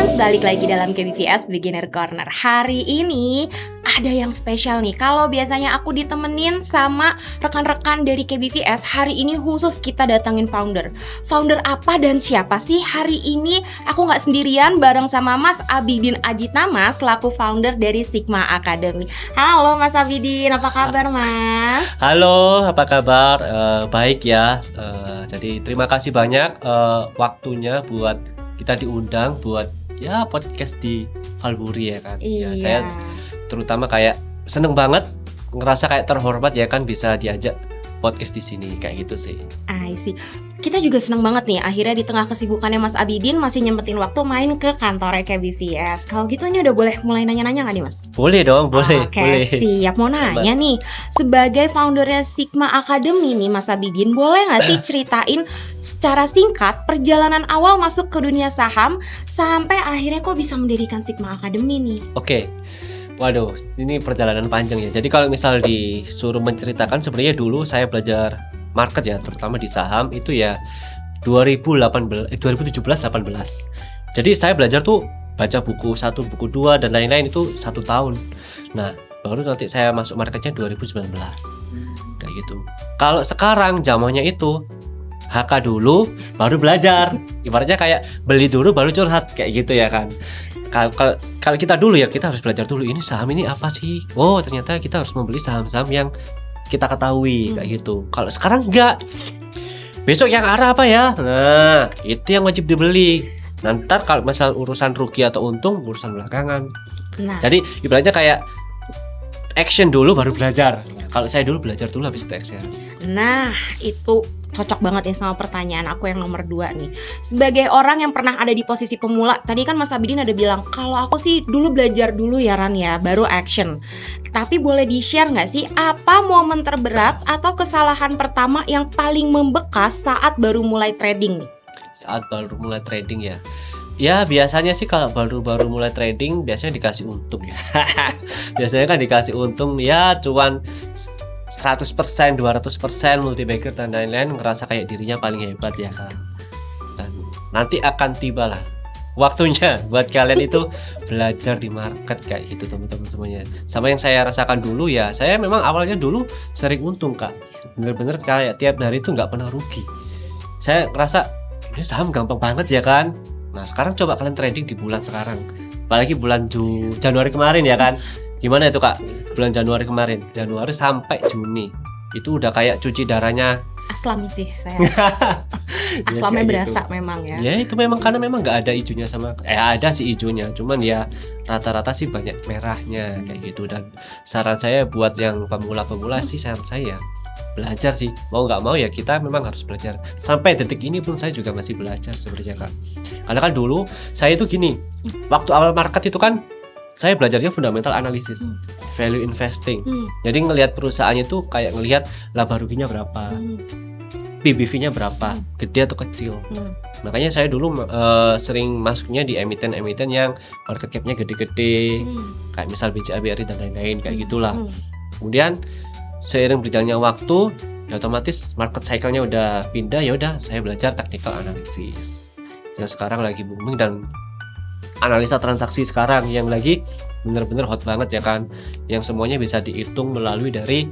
Friends, balik lagi dalam KBVS Beginner Corner. Hari ini ada yang spesial nih. Kalau biasanya aku ditemenin sama rekan-rekan dari KBVS, hari ini khusus kita datangin founder. Founder apa dan siapa sih? Hari ini aku gak sendirian, bareng sama Mas Abidin Ajitama selaku founder dari Sigma Academy. Halo Mas Abidin, apa kabar Mas? Halo, apa kabar? Baik ya. Jadi terima kasih banyak waktunya buat kita diundang buat ya podcast di Valburi ya kan. Iya. Ya, saya terutama kayak seneng banget, ngerasa kayak terhormat ya kan bisa diajak podcast di sini kayak gitu sih. I see. Kita juga seneng banget nih akhirnya di tengah kesibukannya Mas Abidin masih nyempetin waktu main ke kantornya KBVS. Kalau gitu ini udah boleh mulai nanya-nanya gak nih Mas? Boleh dong, boleh. Oke, boleh. siap. Mau nanya nih, sebagai foundernya Sigma Academy nih Mas Abidin, boleh gak sih ceritain secara singkat perjalanan awal masuk ke dunia saham sampai akhirnya kok bisa mendirikan Sigma Academy nih? Oke. Waduh, ini perjalanan panjang ya. Jadi kalau misal disuruh menceritakan, sebenarnya dulu saya belajar market ya, terutama di saham itu ya 2017-18. Jadi saya belajar tuh baca buku 1, buku 2 dan lain-lain itu 1 tahun. Nah, baru nanti saya masuk marketnya 2019. Kayak gitu. Kalau sekarang zamannya itu HK dulu baru belajar. Ibaratnya kayak beli dulu baru curhat kayak gitu ya kan. Kalau kita dulu ya kita harus belajar dulu ini saham ini apa sih? Oh ternyata kita harus membeli saham-saham yang kita ketahui kayak gitu. Kalau sekarang enggak. Besok yang arah apa ya? Nah itu yang wajib dibeli. Nanti kalau misal urusan rugi atau untung urusan belakangan. Nah. Jadi ibaratnya kayak action dulu baru belajar. Kalau saya dulu belajar dulu habis itu action. Nah itu cocok banget ya sama pertanyaan aku yang nomor 2 nih. Sebagai orang yang pernah ada di posisi pemula, tadi kan Mas Abidin ada bilang kalau aku sih dulu belajar dulu ya Ran ya, baru action. Tapi boleh di-share gak sih apa momen terberat atau kesalahan pertama yang paling membekas saat baru mulai trading nih? Saat baru mulai trading ya. Ya biasanya sih kalau baru mulai trading biasanya dikasih untung ya. Biasanya kan dikasih untung ya cuan 100%, 200% multi-bagger dan lain-lain, ngerasa kayak dirinya paling hebat ya kan. Dan nanti akan tibalah waktunya buat kalian itu belajar di market kayak gitu teman-teman semuanya. Sama yang saya rasakan dulu ya, saya memang awalnya dulu sering untung Kak. Bener-bener kayak tiap hari itu nggak pernah rugi. Saya ngerasa ini saham gampang banget ya kan. Nah sekarang coba kalian trading di bulan sekarang, apalagi bulan Januari kemarin ya kan. Gimana itu Kak? Bulan Januari kemarin, Januari sampai Juni itu udah kayak cuci darahnya. Aslam sih saya. Aslamnya berasa gitu. Memang ya. Ya itu memang karena memang nggak ada hijaunya sama. Ada sih hijaunya, cuman ya rata-rata sih banyak merahnya kayak gitu. Dan saran saya buat yang pemula-pemula sih saran saya belajar sih. Mau nggak mau ya kita memang harus belajar. Sampai detik ini pun saya juga masih belajar sebenarnya Kak. Karena kan dulu saya itu gini, waktu awal market itu kan saya belajarnya fundamental analisis, value investing. Jadi ngelihat perusahaannya tuh kayak ngelihat laba ruginya berapa, PBV-nya berapa, gede atau kecil. Makanya saya dulu sering masuknya di emiten-emiten yang market cap-nya gede-gede, kayak misal BCA, BRI dan lain-lain kayak gitulah. Kemudian seiring berjalannya waktu, ya otomatis market cycle-nya udah pindah, ya udah saya belajar technical analysis. Yang sekarang lagi booming dan analisa transaksi sekarang yang lagi bener-bener hot banget ya kan, yang semuanya bisa dihitung melalui dari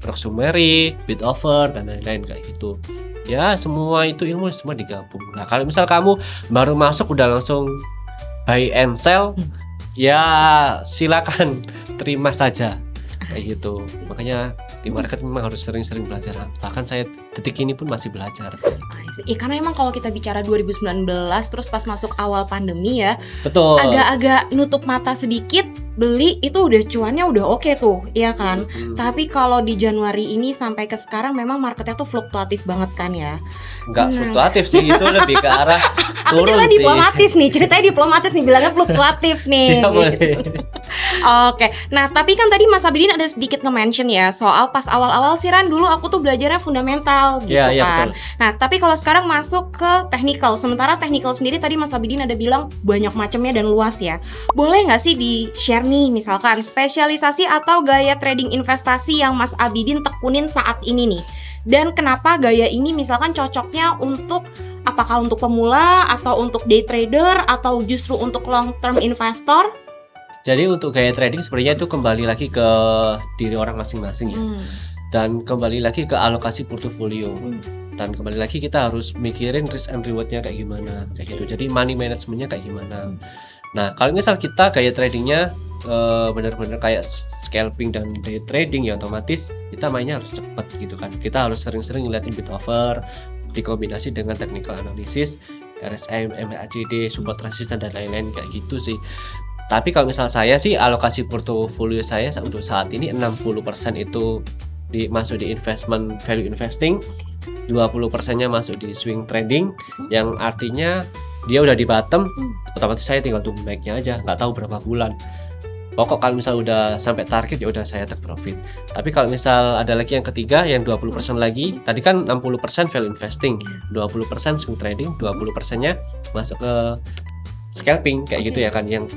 proximity, bid offer dan lain-lain kayak gitu ya. Semua itu ilmu semua digabung. Nah kalau misal kamu baru masuk udah langsung buy and sell, ya silakan terima saja kayak gitu. Makanya di market memang harus sering-sering belajar. Bahkan saya detik ini pun masih belajar. Karena emang kalau kita bicara 2019 terus pas masuk awal pandemi ya, betul. Agak-agak nutup mata sedikit, beli itu udah cuannya udah oke tuh, iya kan? Tapi kalau di Januari ini sampai ke sekarang memang marketnya tuh fluktuatif banget kan ya. Enggak fluktuatif sih, itu lebih ke arah turun. Aku ceritanya diplomatis nih, ceritanya diplomatis nih, bilangnya fluktuatif nih. Gitu. Oke, nah tapi kan tadi Mas Abidin ada sedikit nge-mention ya soal pas awal-awal sih Ran, dulu aku tuh belajarnya fundamental gitu kan. Betul. Nah tapi kalau sekarang masuk ke technical, sementara technical sendiri tadi Mas Abidin ada bilang banyak macamnya dan luas ya. Boleh nggak sih di-share nih misalkan spesialisasi atau gaya trading investasi yang Mas Abidin tekunin saat ini nih? Dan kenapa gaya ini misalkan cocoknya untuk apakah untuk pemula atau untuk day trader atau justru untuk long term investor? Jadi untuk gaya trading sebenarnya itu kembali lagi ke diri orang masing-masing ya. Dan kembali lagi ke alokasi portofolio. Dan kembali lagi kita harus mikirin risk and rewardnya kayak gimana kayak gitu. Jadi money managementnya kayak gimana. Nah kalau misal kita gaya tradingnya benar-benar kayak scalping dan day trading ya, otomatis kita mainnya harus cepat gitu kan. Kita harus sering-sering ngeliatin bid offer dikombinasi dengan technical analysis, RSI, MACD, support resistance dan lain-lain kayak gitu sih. Tapi kalau misal saya sih alokasi portofolio saya untuk saat ini 60% itu masuk di investment value investing, 20%-nya masuk di swing trading, yang artinya dia udah di bottom, otomatis saya tinggal tunggu naiknya aja, nggak tahu berapa bulan. Pokok kalau misal udah sampai target ya udah saya take profit. Tapi kalau misal ada lagi yang ketiga yang 20% lagi, tadi kan 60% value investing, 20% swing trading, 20%-nya masuk ke scalping kayak gitu ya kan, yang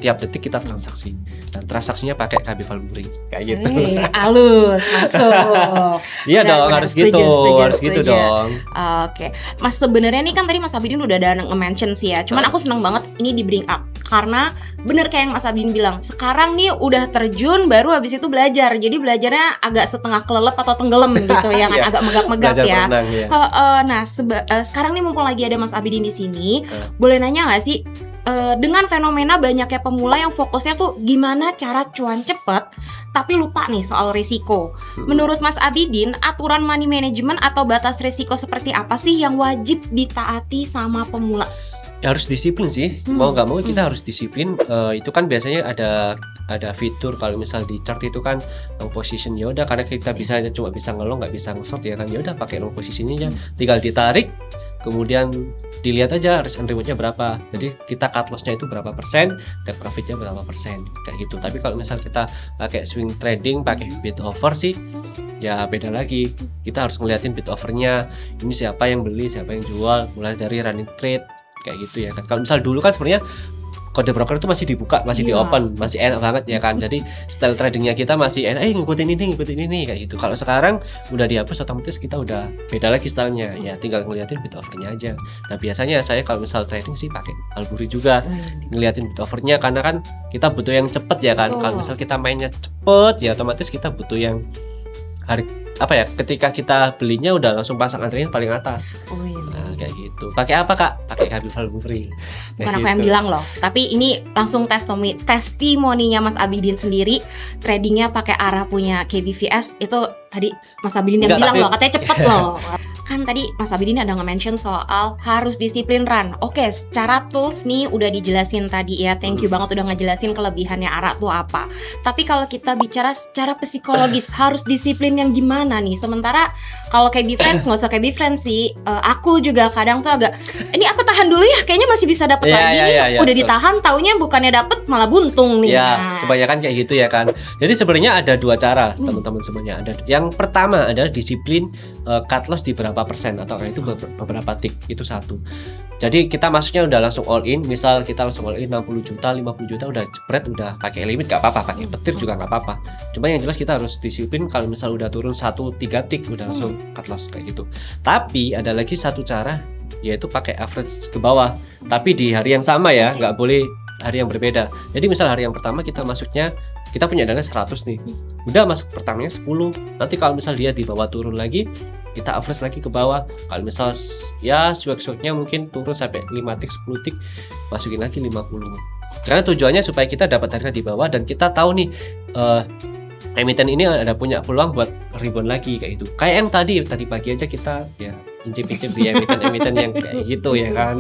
tiap detik kita transaksi, dan transaksinya pakai KB Valbury kayak gitu. Halus masuk. Iya dong, harus gitu dong. Oke, Mas, sebenarnya nih kan tadi Mas Abidin udah ada nge-mention sih ya. Cuman aku senang banget ini di bring up karena bener kayak yang Mas Abidin bilang. Sekarang nih udah terjun, baru habis itu belajar. Jadi belajarnya agak setengah kelelep atau tenggelam gitu ya kan, agak megap-megap ya. Berenang, ya. Nah, sekarang nih mumpung lagi ada Mas Abidin di sini, boleh nanya nggak sih? Dengan fenomena banyaknya pemula yang fokusnya tuh gimana cara cuan cepet tapi lupa nih soal risiko. Menurut Mas Abidin, aturan money management atau batas risiko seperti apa sih yang wajib ditaati sama pemula? Ya harus disiplin sih, mau nggak mau kita harus disiplin. Itu kan biasanya ada fitur kalau misal di chart itu kan long position, ya udah karena kita cuma bisa ngelong nggak bisa nge-short ya kan, ya udah pakai long position aja, tinggal ditarik kemudian dilihat aja risk and rewardnya berapa. Jadi kita cut lossnya itu berapa persen, take profitnya berapa persen kayak gitu. Tapi kalau misal kita pakai swing trading, pakai bid offer sih ya beda lagi. Kita harus ngeliatin bid offernya, ini siapa yang beli, siapa yang jual, mulai dari running trade kayak gitu ya kan. Kalau misal dulu kan sebenarnya kode broker itu masih dibuka, masih di open, masih enak banget ya kan. Jadi style tradingnya kita masih enak, ngikutin ini kayak gitu. Kalau sekarang udah dihapus, otomatis kita udah beda lagi stylenya, ya tinggal ngeliatin bid offernya aja. Nah biasanya saya kalau misal trading sih pakai Valbury juga, ngeliatin bid offernya karena kan kita butuh yang cepet ya kan. Kalau misal kita mainnya cepet ya otomatis kita butuh yang ketika kita belinya udah langsung pasang antrian paling atas. Nah, kayak gitu. Pakai apa Kak? Pakai KB Valbury. Bukan aku yang bilang loh, tapi ini langsung testimoninya Mas Abidin sendiri. Tradingnya pakai arah punya KBVS itu tadi Mas Abidin yang bilang loh, katanya cepet loh. Kan tadi Mas Abidin ada nge-mention soal harus disiplin run. Oke, secara tools nih udah dijelasin tadi ya. Thank you banget udah ngejelasin kelebihannya ARA tuh apa. Tapi kalau kita bicara secara psikologis harus disiplin yang gimana nih? Sementara kalau KB Friends nggak usah KB Friends sih. Aku juga kadang tuh agak ini apa tahan dulu ya, kayaknya masih bisa dapat lagi nih. Udah ditahan, taunya bukannya dapet malah buntung nih. Ya, kebanyakan kayak gitu ya kan. Jadi sebenarnya ada dua cara teman-teman semuanya. Ada yang pertama adalah disiplin cut loss di berapa persen atau itu beberapa tick, itu satu. Jadi kita masuknya udah langsung all in. Misal kita langsung all in 60 juta, 50 juta udah jepret, udah pakai limit gak apa-apa, pakai petir juga gak apa-apa. Cuma yang jelas kita harus disiplin kalau misal udah turun 1-3 tick udah langsung cut loss kayak gitu. Tapi ada lagi satu cara, yaitu pakai average ke bawah. Tapi di hari yang sama ya, nggak boleh hari yang berbeda. Jadi misal hari yang pertama kita masuknya, kita punya dana 100 nih, udah masuk pertamanya 10. Nanti kalau misal dia di bawah turun lagi, kita average lagi ke bawah. Kalau misal ya swag-swagnya mungkin turun sampai 5 tick, 10 tick, masukin lagi 50. Karena tujuannya supaya kita dapat harga di bawah dan kita tahu nih emiten ini ada punya peluang buat rebound lagi kayak itu. Kayak yang tadi pagi aja kita ya incip-incip di emiten yang kayak gitu ya kan.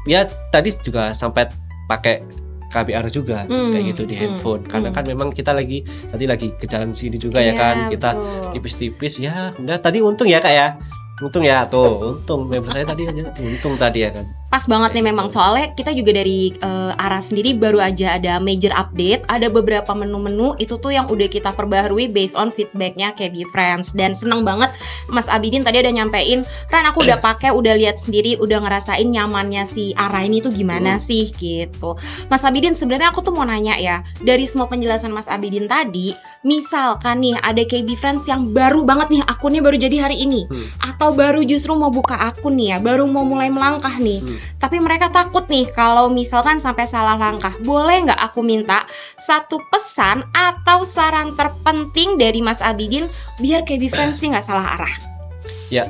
Ya tadi juga sampai pakai KBR juga kayak gitu di handphone karena kan memang kita lagi ke jalan sini juga ya kan, kita tipis-tipis ya. Udah tadi untung ya Kak ya, untung ya tuh, untung member saya tadi aja untung tadi ya kan. Pas banget nih Kayak memang, gitu. soalnya kita juga dari Ara sendiri baru aja ada major update. Ada beberapa menu-menu itu tuh yang udah kita perbaharui based on feedbacknya KB Friends. Dan seneng banget Mas Abidin tadi ada nyampein, Ran aku udah pakai, udah lihat sendiri, udah ngerasain nyamannya si Ara ini tuh gimana sih gitu. Mas Abidin, sebenarnya aku tuh mau nanya ya, dari semua penjelasan Mas Abidin tadi, misalkan nih ada KB Friends yang baru banget nih, akunnya baru jadi hari ini, atau baru justru mau buka akun nih ya, baru mau mulai melangkah nih, tapi mereka takut nih kalau misalkan sampai salah langkah. Boleh nggak aku minta satu pesan atau saran terpenting dari Mas Abidin biar KB Friends nih nggak salah arah? Ya,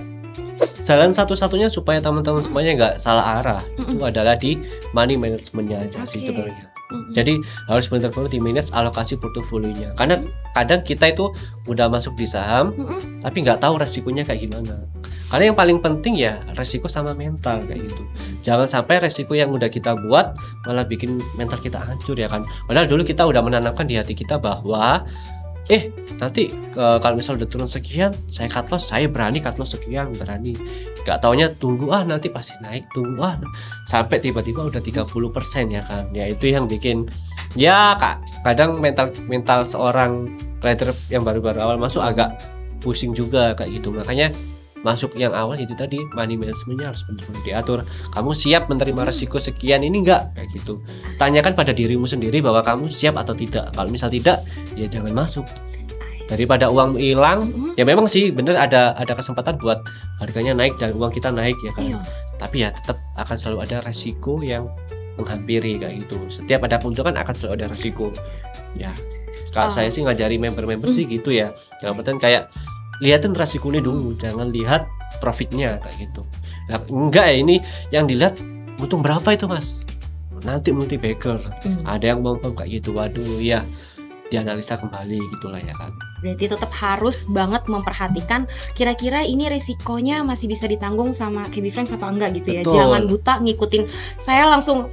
jalan satu-satunya supaya teman-teman semuanya nggak salah arah itu adalah di money managementnya aja sih Oke. sebenarnya. Jadi harus benar-benar di manage alokasi portofolionya. Karena kadang kita itu udah masuk di saham tapi nggak tahu resikonya kayak gimana. Karena yang paling penting ya resiko sama mental kayak gitu. Jangan sampai resiko yang udah kita buat malah bikin mental kita hancur ya kan. Padahal dulu kita udah menanamkan di hati kita bahwa nanti kalau misal udah turun sekian saya cut loss, saya berani cut loss sekian, berani. Gak taunya tunggu nanti pasti naik, tunggu sampai tiba-tiba udah 30% ya kan. Ya itu yang bikin ya kadang mental seorang trader yang baru-baru awal masuk agak pusing juga kayak gitu. Makanya masuk yang awal itu tadi money managementnya harus benar-benar diatur. Kamu siap menerima resiko sekian ini enggak kayak gitu. Tanyakan pada dirimu sendiri bahwa kamu siap atau tidak. Kalau misal tidak, ya jangan masuk. Daripada uang hilang, ya memang sih bener ada kesempatan buat harganya naik dan uang kita naik ya kan. Iya. Tapi ya tetap akan selalu ada resiko yang menghampiri kayak gitu. Setiap ada keuntungan akan selalu ada resiko. Ya, kalau saya sih ngajari member-member sih gitu ya. Yang penting kayak lihatin resikonya dulu, jangan lihat profitnya kayak gitu. Nah, enggak ya, ini yang dilihat untung berapa itu mas, nanti multi bagger. Ada yang mau kayak gitu, waduh ya dianalisa kembali gitulah ya kan. Berarti tetap harus banget memperhatikan kira-kira ini risikonya masih bisa ditanggung sama KB Friends apa enggak gitu ya. Betul. Jangan buta ngikutin. Saya langsung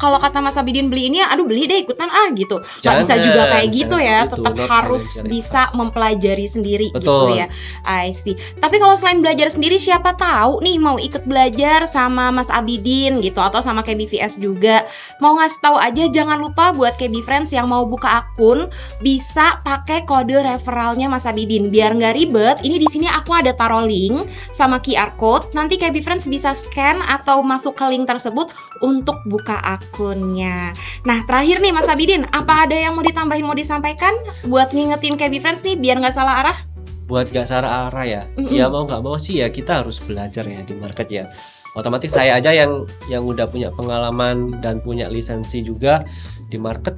kalau kata Mas Abidin beli ini, aduh beli deh ikutan gitu. Nggak bisa juga kayak gitu ya. gitu, Tetap not harus financial bisa advice. mempelajari sendiri gitu Betul. ya. I see. Tapi kalau selain belajar sendiri, siapa tahu nih mau ikut belajar sama Mas Abidin gitu atau sama KBVS juga. Mau ngasih tahu aja, jangan lupa buat KB Friends yang mau buka akun bisa pakai kode referralnya Mas Abidin. Biar nggak ribet, ini di sini aku ada taruh link sama QR code. Nanti KB Friends bisa scan atau masuk ke link tersebut untuk buka akunnya. Nah terakhir nih Mas Abidin, apa ada yang mau ditambahin, mau disampaikan buat ngingetin KB Friends nih biar nggak salah arah? Buat gak salah arah ya, ya mau nggak mau sih ya kita harus belajar ya di market ya. Otomatis saya aja yang udah punya pengalaman dan punya lisensi juga di market,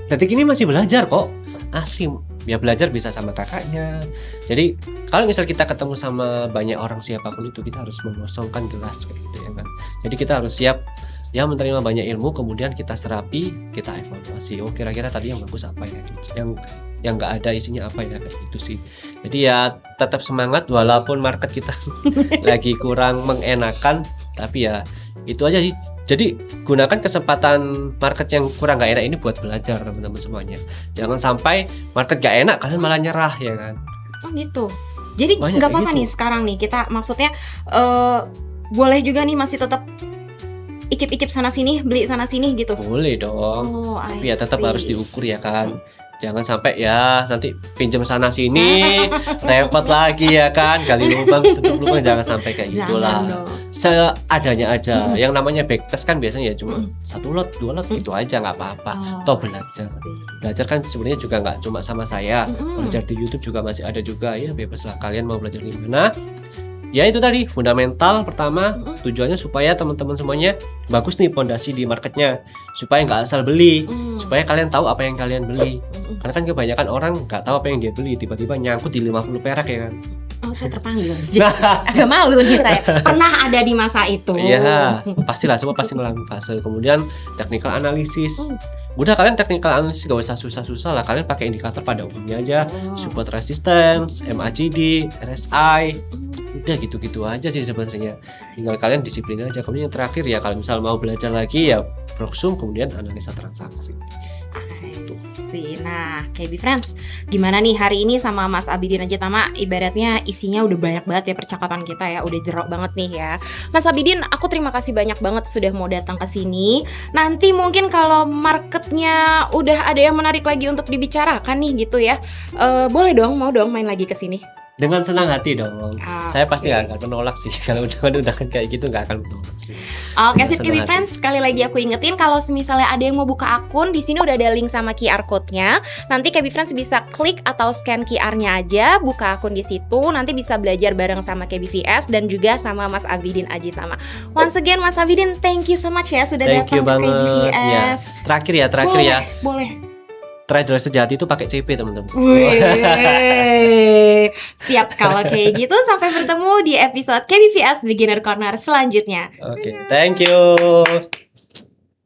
detik ini masih belajar kok, asli. Ya belajar bisa sama kakaknya. Jadi kalau misal kita ketemu sama banyak orang siapapun itu, kita harus mengosongkan gelas kayak gitu ya kan. Jadi kita harus siap ya menerima banyak ilmu, kemudian kita serapi, kita evaluasi. Oh kira-kira tadi yang bagus apa ya, yang nggak ada isinya apa ya, kayak gitu sih. Jadi ya tetap semangat walaupun market kita lagi kurang mengenakan, tapi ya itu aja sih. Jadi gunakan kesempatan market yang kurang gak enak ini buat belajar teman-teman semuanya. Jangan sampai market gak enak kalian malah nyerah ya kan. Oh gitu. Jadi Banyak nggak kayak apa-apa gitu. nih sekarang nih kita maksudnya boleh juga nih masih tetap icip-icip sana sini, beli sana sini gitu. Boleh dong. Oh, I Tapi ya tetap see. harus diukur ya kan. Jangan sampai ya nanti pinjam sana sini repot lagi ya kan, gali lubang tutup lubang, jangan sampai kayak gitulah. Jangan dong. Seadanya aja. Yang namanya backtest kan biasanya ya cuma 1 lot 2 lot gitu aja, nggak apa-apa. Oh, Toh belajar kan sebenarnya juga nggak cuma sama saya. Belajar di YouTube juga masih ada juga ya, bebas lah kalian mau belajar di mana. Ya itu tadi fundamental pertama, tujuannya supaya teman-teman semuanya bagus nih pondasi di marketnya, supaya nggak asal beli, supaya kalian tahu apa yang kalian beli. Karena kan kebanyakan orang nggak tahu apa yang dia beli, tiba-tiba nyangkut di 50 perak ya kan. Oh, saya terpanggil. Jadi agak malu nih saya. Pernah ada di masa itu. Iya, pastilah semua pasti ngalamin fase. Kemudian technical analysis. Udah kalian technical analysis gak usah susah-susah lah, kalian pakai indikator pada umumnya aja, support resistance, MACD, RSI. Udah gitu-gitu aja sih sebenarnya. Tinggal kalian disiplin aja. Kemudian yang terakhir ya kalau misal mau belajar lagi ya proxum, kemudian analisa transaksi. I see. sih. Nah, KB Friends, gimana nih hari ini sama Mas Abidin aja Tama? Ibaratnya isinya udah banyak banget ya percakapan kita ya, udah jerok banget nih ya. Mas Abidin, aku terima kasih banyak banget sudah mau datang ke sini. Nanti mungkin kalau marketnya udah ada yang menarik lagi untuk dibicarakan nih gitu ya, boleh dong, mau dong main lagi ke sini. Dengan senang hati dong. Saya pasti Oke. nggak akan menolak sih. Kalau udah kayak gitu nggak akan menolak sih. Oke, Dengan sip senang KB hati. Friends, sekali lagi aku ingetin kalau misalnya ada yang mau buka akun, di sini udah ada link sama QR code-nya. Nanti KB Friends bisa klik atau scan QR-nya aja, buka akun di situ. Nanti bisa belajar bareng sama KBVS dan juga sama Mas Abidin Ajitama. Once again Mas Abidin, thank you so much ya sudah Thank you datang ke banget. Ya. KBVS. Terakhir ya. Boleh, boleh. Trader sejati itu pakai CP teman-teman. Wih, siap kalau kayak gitu. Sampai bertemu di episode KBVS Beginner Corner selanjutnya. Oke, thank you.